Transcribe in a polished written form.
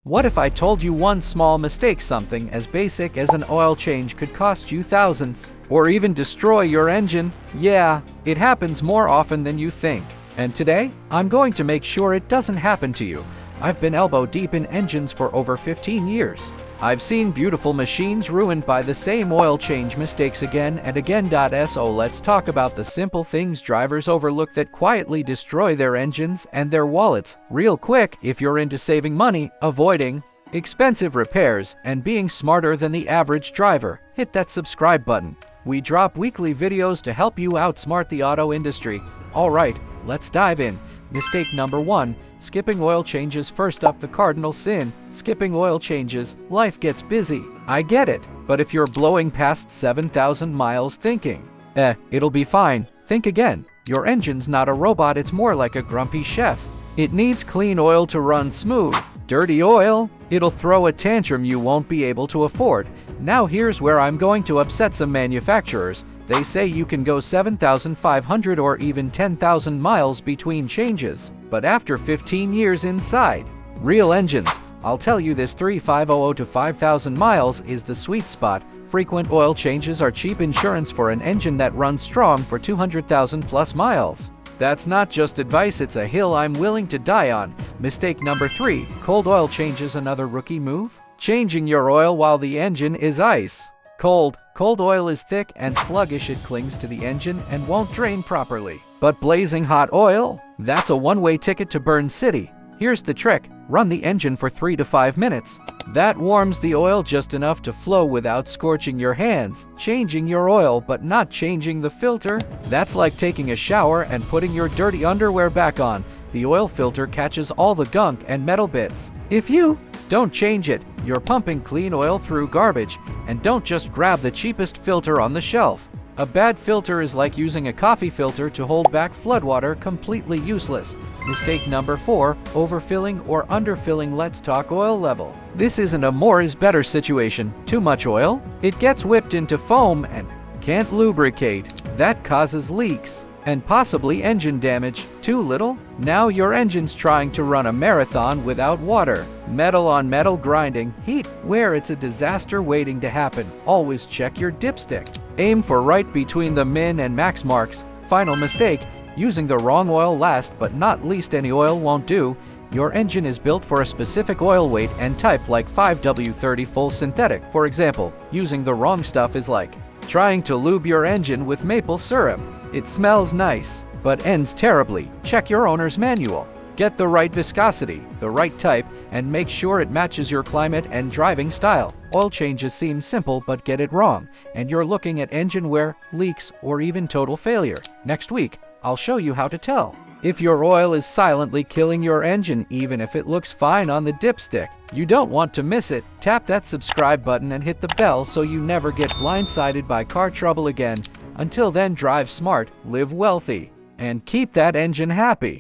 What if I told you one small mistake, something as basic as an oil change, could cost you thousands, or even destroy your engine? Yeah, it happens more often than you think. And today, I'm going to make sure it doesn't happen to you. I've been elbow deep in engines for over 15 years. I've seen beautiful machines ruined by the same oil change mistakes again and again. So let's talk about the simple things drivers overlook that quietly destroy their engines and their wallets. Real quick, if you're into saving money, avoiding expensive repairs, and being smarter than the average driver, hit that subscribe button. We drop weekly videos to help you outsmart the auto industry. Alright, let's dive in. Mistake number 1. Skipping oil changes. First up, the cardinal sin. Skipping oil changes. Life gets busy. I get it. But if you're blowing past 7,000 miles thinking, it'll be fine, think again. Your engine's not a robot, it's more like a grumpy chef. It needs clean oil to run smooth. Dirty oil? It'll throw a tantrum you won't be able to afford. Now here's where I'm going to upset some manufacturers. They say you can go 7,500 or even 10,000 miles between changes. But after 15 years inside real engines, I'll tell you this: 3,500 to 5,000 miles is the sweet spot. Frequent oil changes are cheap insurance for an engine that runs strong for 200,000 plus miles. That's not just advice, it's a hill I'm willing to die on. Mistake number 3. Cold oil changes. Another rookie move? Changing your oil while the engine is ice cold. Cold oil is thick and sluggish, it clings to the engine and won't drain properly. But blazing hot oil? That's a one-way ticket to Burn City. Here's the trick: run the engine for 3 to 5 minutes. That warms the oil just enough to flow without scorching your hands. Changing your oil but not changing the filter? That's like taking a shower and putting your dirty underwear back on. The oil filter catches all the gunk and metal bits. If you don't change it, you're pumping clean oil through garbage. And don't just grab the cheapest filter on the shelf. A bad filter is like using a coffee filter to hold back floodwater, completely useless. Mistake number 4. Overfilling or underfilling. Let's talk oil level. This isn't a more is better situation. Too much oil? It gets whipped into foam and can't lubricate. That causes leaks and possibly engine damage. Too little? Now your engine's trying to run a marathon without water. Metal on metal grinding, heat, where it's a disaster waiting to happen. Always check your dipstick. Aim for right between the min and max marks. Final mistake, using the wrong oil. Last but not least, any oil won't do. Your engine is built for a specific oil weight and type, like 5W30 full synthetic. For example, using the wrong stuff is like trying to lube your engine with maple syrup. It smells nice, but ends terribly. Check your owner's manual. Get the right viscosity, the right type, and make sure it matches your climate and driving style. Oil changes seem simple, but get it wrong, and you're looking at engine wear, leaks, or even total failure. Next week, I'll show you how to tell if your oil is silently killing your engine, even if it looks fine on the dipstick. You don't want to miss it. Tap that subscribe button and hit the bell so you never get blindsided by car trouble again. Until then, drive smart, live wealthy, and keep that engine happy.